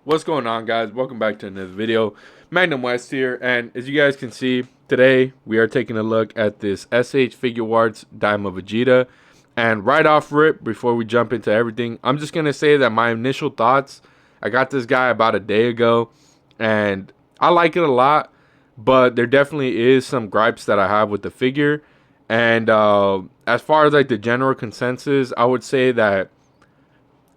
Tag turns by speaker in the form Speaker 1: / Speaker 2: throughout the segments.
Speaker 1: What's going on, guys? Welcome back to another video. Magnum West here, and as you guys can see, today we are taking a look at this SH Figuarts Daima Vegeta. And right off rip, before we jump into everything, I'm just gonna say that my initial thoughts, I got this guy about a day ago, and I like it a lot, but there definitely is some gripes that I have with the figure. And as far as like the general consensus, I would say that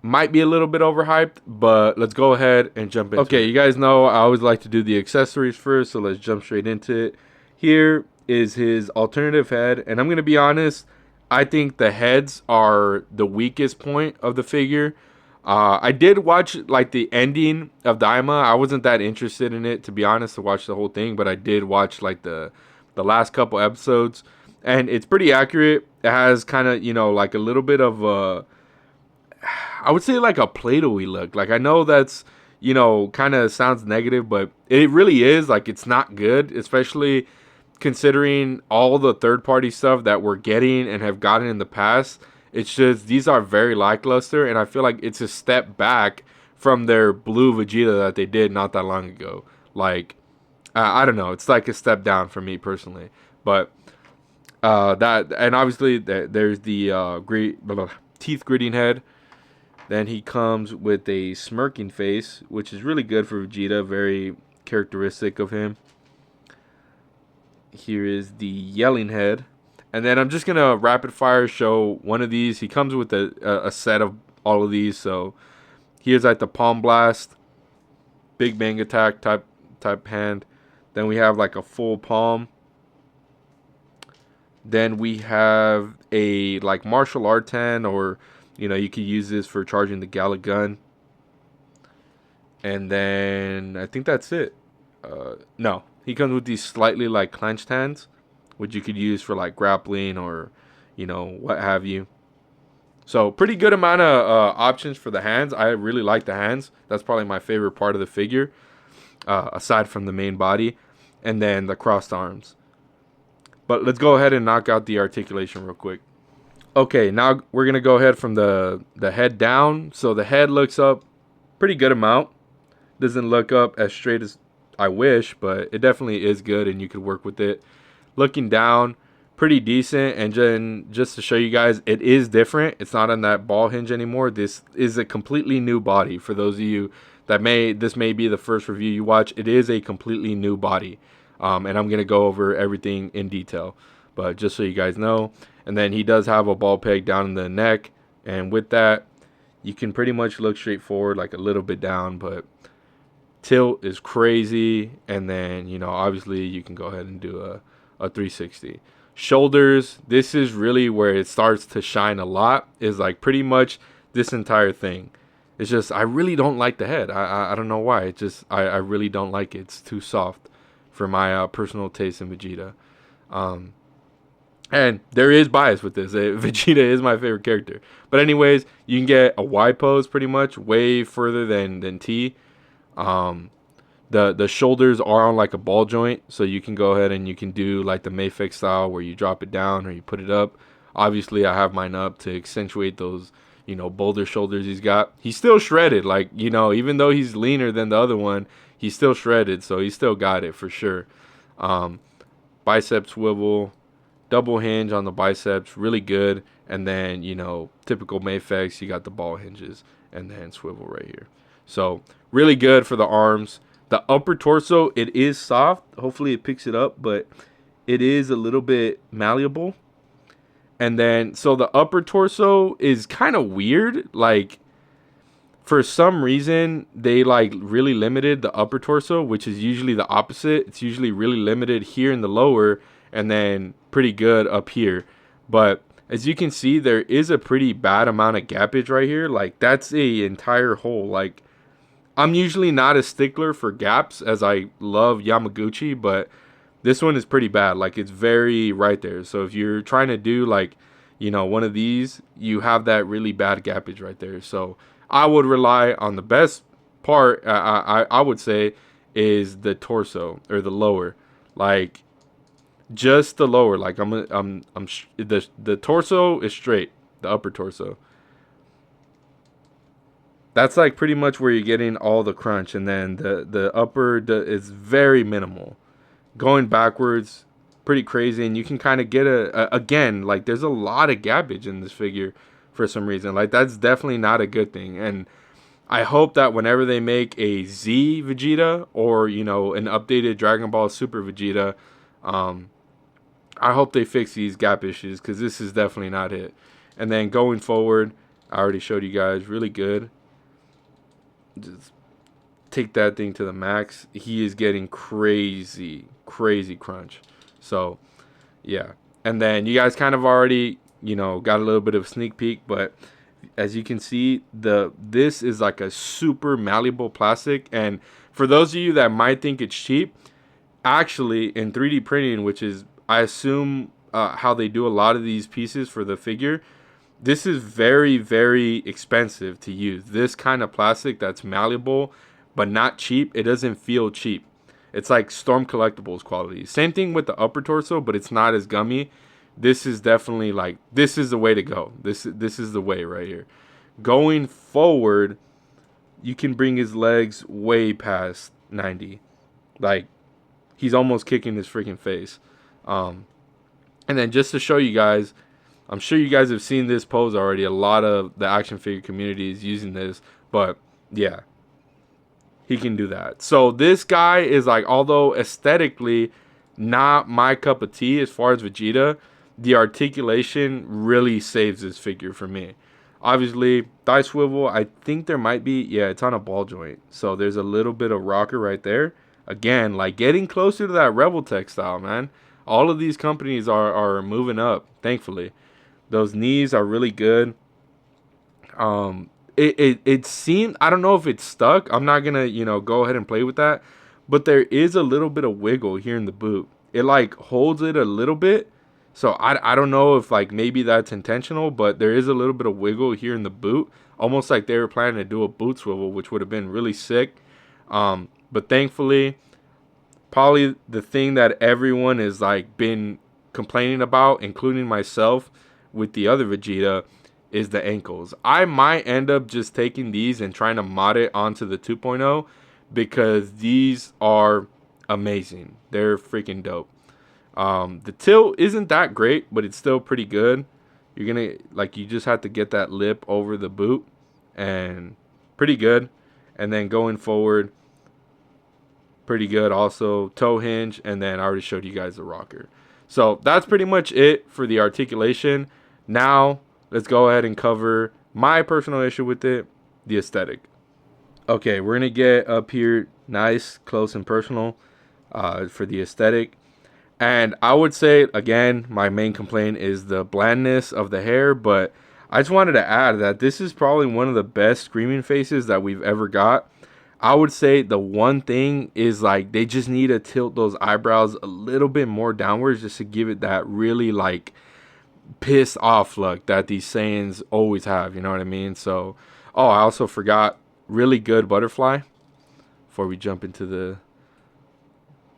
Speaker 1: might be a little bit overhyped, but let's go ahead and jump into it. Okay, you guys know I always like to do the accessories first, so let's jump straight into it. Here is his alternative head, and I'm going to be honest, I think the heads are the weakest point of the figure. I did watch like the ending of Daima. I wasn't that interested in it, to be honest, to watch the whole thing, but I did watch like the last couple episodes, and it's pretty accurate. It has kind of, like a little bit of I would say like a Play-Doh-y look. Like I know that's, kind of sounds negative, but it really is. Like it's not good, especially considering all the third-party stuff that we're getting and have gotten in the past. It's just these are very lackluster, and I feel like it's a step back from their blue Vegeta that they did not that long ago. Like I don't know, it's like a step down for me personally, but that and obviously there's the teeth gritting head. Then he comes with a smirking face, which is really good for Vegeta, very characteristic of him. Here is the yelling head. And then I'm just going to rapid fire show one of these. He comes with a set of all of these. So here's like the Palm Blast, Big Bang Attack type hand. Then we have like a full palm. Then we have a like martial art hand, or you could use this for charging the Gala gun. And then I think that's it. No, he comes with these slightly like clenched hands, which you could use for like grappling or, what have you. So pretty good amount of options for the hands. I really like the hands. That's probably my favorite part of the figure, aside from the main body, and then the crossed arms. But let's go ahead and knock out the articulation real quick. Okay, now we're gonna go ahead from the head down. So the head looks up pretty good amount. Doesn't look up as straight as I wish, but it definitely is good, and you could work with it. Looking down, pretty decent. And then just to show you guys, it is different. It's not on that ball hinge anymore. This is a completely new body. For those of you that this may be the first review you watch, it is a completely new body. And I'm gonna go over everything in detail, but just so you guys know. And then he does have a ball peg down in the neck, and with that, you can pretty much look straight forward, like a little bit down, but tilt is crazy. And then obviously you can go ahead and do a 360. Shoulders, this is really where it starts to shine a lot, is like pretty much this entire thing. It's just I really don't like the head. I don't know why. It just I really don't like it. It's too soft for my personal taste in Vegeta. And there is bias with this. Vegeta is my favorite character. But anyways, you can get a Y pose pretty much way further than T. The shoulders are on like a ball joint, so you can go ahead and you can do like the Mayfix style where you drop it down or you put it up. Obviously, I have mine up to accentuate those, boulder shoulders he's got. He's still shredded, like, even though he's leaner than the other one, he's still shredded, so he still got it for sure. Bicep swivel, double hinge on the biceps, really good. And then, typical Mayfix, you got the ball hinges and then swivel right here. So really good for the arms. The upper torso, it is soft. Hopefully it picks it up, but it is a little bit malleable. And then, so the upper torso is kind of weird. Like, for some reason, they like really limited the upper torso, which is usually the opposite. It's usually really limited here in the lower and then pretty good up here. But as you can see, there is a pretty bad amount of gappage right here. Like, that's a entire hole. Like, I'm usually not a stickler for gaps, as I love Yamaguchi, but this one is pretty bad. Like, it's very right there. So if you're trying to do like, one of these, you have that really bad gappage right there. So I would rely on the best part. I would say is the torso, or the lower, like just the lower. Like the torso is straight, the upper torso. That's like pretty much where you're getting all the crunch, and then the upper is very minimal. Going backwards, pretty crazy, and you can kind of get again, like there's a lot of gappage in this figure for some reason. Like that's definitely not a good thing, and I hope that whenever they make a Z Vegeta or an updated Dragon Ball Super Vegeta, um, I hope they fix these gap issues because this is definitely not it. And then going forward, I already showed you guys really good. Just take that thing to the max. He is getting crazy, crazy crunch. So yeah, and then you guys kind of already got a little bit of a sneak peek, but as you can see, this is like a super malleable plastic. And for those of you that might think it's cheap, actually in 3D printing, which is I assume how they do a lot of these pieces for the figure, this is very, very expensive to use. This kind of plastic that's malleable but not cheap. It doesn't feel cheap. It's like Storm Collectibles quality. Same thing with the upper torso, but it's not as gummy. This is definitely like, this is the way to go. This is the way right here. Going forward, you can bring his legs way past 90. Like, he's almost kicking his freaking face. And then just to show you guys, I'm sure you guys have seen this pose already. A lot of the action figure community is using this, but yeah, he can do that. So this guy is like, although aesthetically not my cup of tea as far as Vegeta, the articulation really saves this figure for me. Obviously, thigh swivel, I think there might be, yeah, it's on a ball joint. So there's a little bit of rocker right there. Again, like getting closer to that Rebel Tech style, man. All of these companies are moving up, thankfully. Those knees are really good. It seemed, I don't know if it's stuck. I'm not gonna go ahead and play with that, but there is a little bit of wiggle here in the boot. It like holds it a little bit, so I don't know if like maybe that's intentional, but there is a little bit of wiggle here in the boot, almost like they were planning to do a boot swivel, which would have been really sick. But thankfully, probably the thing that everyone is like been complaining about, including myself with the other Vegeta, is the ankles. I might end up just taking these and trying to mod it onto the 2.0 because these are amazing. They're freaking dope. The tilt isn't that great, but it's still pretty good. You're gonna you just have to get that lip over the boot, and pretty good. And then going forward, pretty good also. Toe hinge, and then I already showed you guys the rocker. So that's pretty much it for the articulation. Now let's go ahead and cover my personal issue with it, the aesthetic. Okay, we're gonna get up here nice, close, and personal for the aesthetic. And I would say, again, my main complaint is the blandness of the hair, but I just wanted to add that this is probably one of the best Screaming faces that we've ever got. I would say the one thing is like they just need to tilt those eyebrows a little bit more downwards just to give it that really like pissed off look that these Saiyans always have, you know what I mean? So, oh, I also forgot, really good butterfly before we jump into the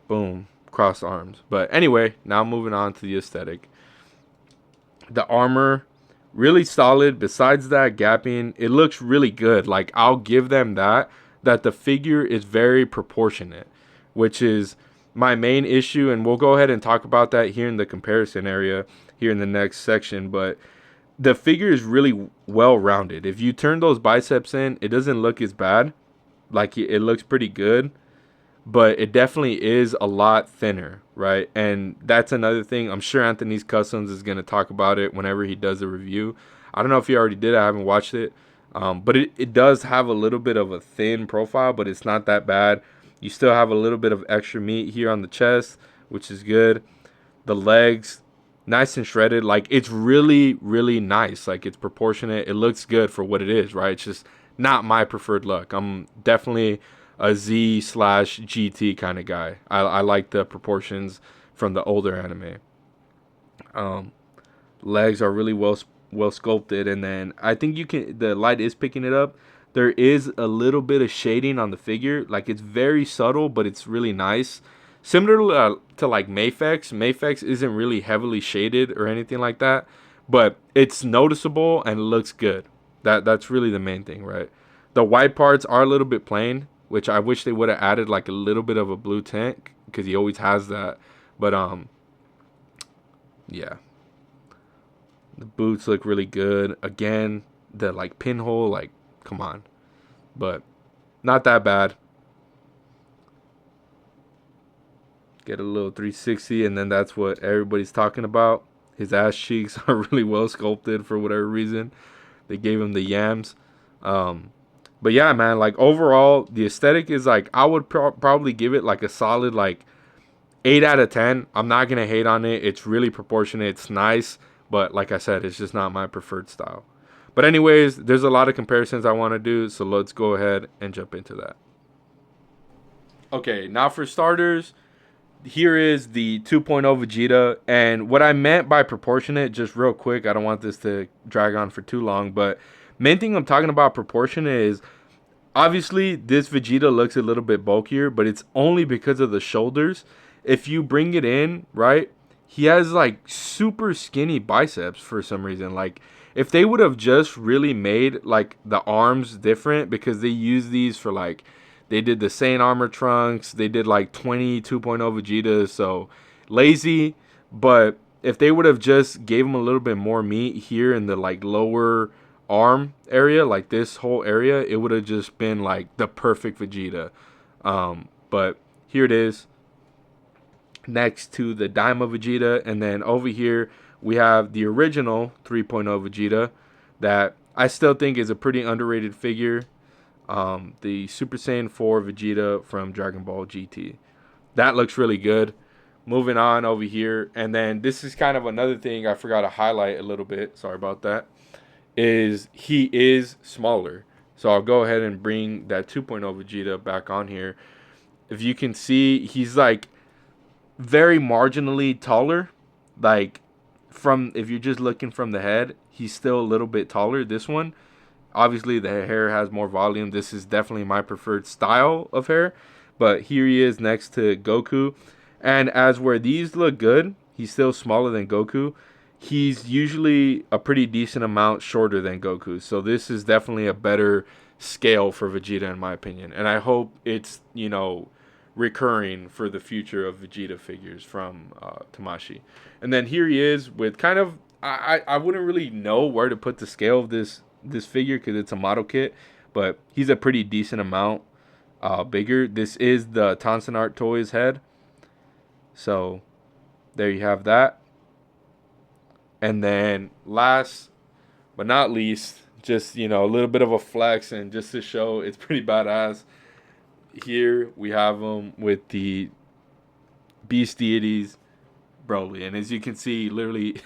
Speaker 1: boom, crossed arms. But anyway, now moving on to the aesthetic. The armor, really solid. Besides that gapping, it looks really good. Like, I'll give them that the figure is very proportionate, which is my main issue, and we'll go ahead and talk about that here in the comparison area here in the next section. But the figure is really well rounded. If you turn those biceps in, it doesn't look as bad. Like, it looks pretty good, but it definitely is a lot thinner, right? And that's another thing. I'm sure Anthony's Customs is going to talk about it whenever he does a review. I don't know if he already did. I haven't watched it. But it does have a little bit of a thin profile, but it's not that bad. You still have a little bit of extra meat here on the chest, which is good. The legs, nice and shredded. Like, it's really, really nice. Like, it's proportionate. It looks good for what it is, right? It's just not my preferred look. I'm definitely a Z/GT kind of guy. I like the proportions from the older anime. Legs are really well sculpted, and then I think the light is picking it up. There is a little bit of shading on the figure. Like, it's very subtle, but it's really nice. Similar to like Mayfex. Mayfex isn't really heavily shaded or anything like that, but it's noticeable and it looks good. That's really the main thing, right? The white parts are a little bit plain, which I wish they would have added like a little bit of a blue tint, because he always has that. But yeah, the boots look really good. Again, the like pinhole, like, come on, but not that bad. Get a little 360, and then that's what everybody's talking about. His ass cheeks are really well sculpted for whatever reason. They gave him the yams. But yeah, man, like overall, the aesthetic is like, I would probably give it like a solid like 8 out of 10. I'm not going to hate on it. It's really proportionate. It's nice. But like I said, it's just not my preferred style. But anyways, there's a lot of comparisons I want to do. So let's go ahead and jump into that. Okay, now for starters, here is the 2.0 Vegeta. And what I meant by proportionate, just real quick, I don't want this to drag on for too long, but main thing I'm talking about proportionate is, obviously this Vegeta looks a little bit bulkier, but it's only because of the shoulders. If you bring it in, right, he has like super skinny biceps for some reason. Like, if they would have just really made like the arms different, because they use these for like, they did the Saiyan armor trunks, they did like 20 2.0 Vegetas, so lazy. But if they would have just gave him a little bit more meat here in the like lower arm area, like this whole area, it would have just been like the perfect Vegeta. But here it is next to the Daima Vegeta, and then over here we have the original 3.0 Vegeta that I still think is a pretty underrated figure. The Super Saiyan 4 Vegeta from Dragon Ball GT. That looks really good. Moving on over here, and then this is kind of another thing I forgot to highlight a little bit. Sorry about that. Is he is smaller. So I'll go ahead and bring that 2.0 Vegeta back on here. If you can see, he's like very marginally taller. Like, from, if you're just looking from the head, he's still a little bit taller. This one, obviously the hair has more volume. This is definitely my preferred style of hair. But here he is next to Goku. And as where these look good, he's still smaller than Goku. He's usually a pretty decent amount shorter than Goku. So this is definitely a better scale for Vegeta, in my opinion. And I hope it's, you know, recurring for the future of Vegeta figures from Tamashii. And then here he is with kind of, I wouldn't really know where to put the scale of this figure, because it's a model kit, but he's a pretty decent amount bigger. This is the Tonson Art Toys head. So there you have that. And then last but not least, just, you know, a little bit of a flex, and just to show it's pretty badass, here we have him with the Beast Deities Broly. And as you can see, literally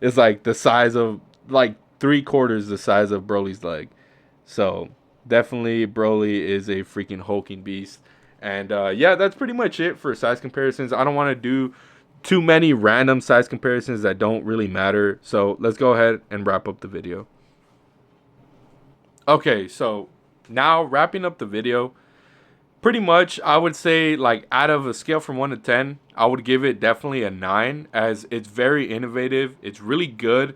Speaker 1: it's like the size of, like 3/4 the size of Broly's leg. So definitely Broly is a freaking hulking beast. And yeah, that's pretty much it for size comparisons. I don't want to do too many random size comparisons that don't really matter. So let's go ahead and wrap up the video. Okay, so now wrapping up the video, pretty much I would say, like, out of a scale from 1 to 10, I would give it definitely a 9, as it's very innovative. It's really good.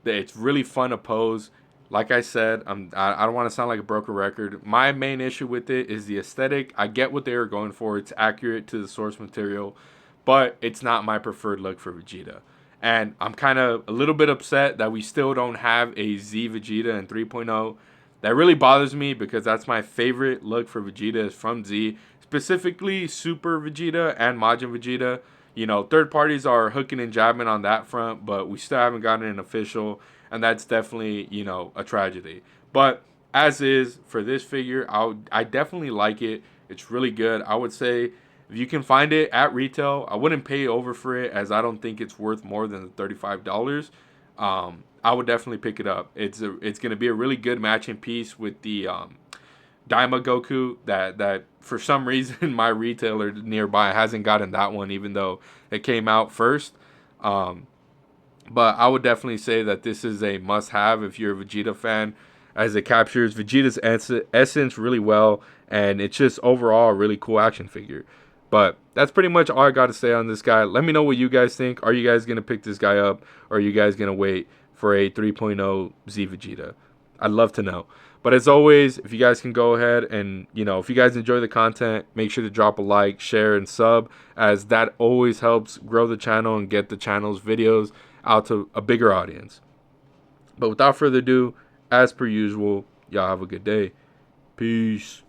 Speaker 1: It's really fun to pose. Like I said, I don't want to sound like a broken record. My main issue with it is the aesthetic. I get what they were going for. It's accurate to the source material, but it's not my preferred look for Vegeta. And I'm kind of a little bit upset that we still don't have a Z Vegeta in 3.0. That really bothers me, because that's my favorite look for Vegeta is from Z, specifically Super Vegeta and Majin Vegeta. You know, third parties are hooking and jabbing on that front, but we still haven't gotten an official, and that's definitely, you know, a tragedy. But as is for this figure, I definitely like it. It's really good. I would say if you can find it at retail, I wouldn't pay over for it, as I don't think it's worth more than the $35. I would definitely pick it up. It's going to be a really good matching piece with the Daima Goku that for some reason my retailer nearby hasn't gotten that one, even though it came out first. But I would definitely say that this is a must-have if you're a Vegeta fan, as it captures Vegeta's essence really well, and it's just overall a really cool action figure. But that's pretty much all I got to say on this guy. Let me know what you guys think. Are you guys going to pick this guy up, or are you guys going to wait for a 3.0 Z Vegeta? I'd love to know. But as always, if you guys can go ahead and, if you guys enjoy the content, make sure to drop a like, share, and sub, as that always helps grow the channel and get the channel's videos out to a bigger audience. But without further ado, as per usual, y'all have a good day. Peace.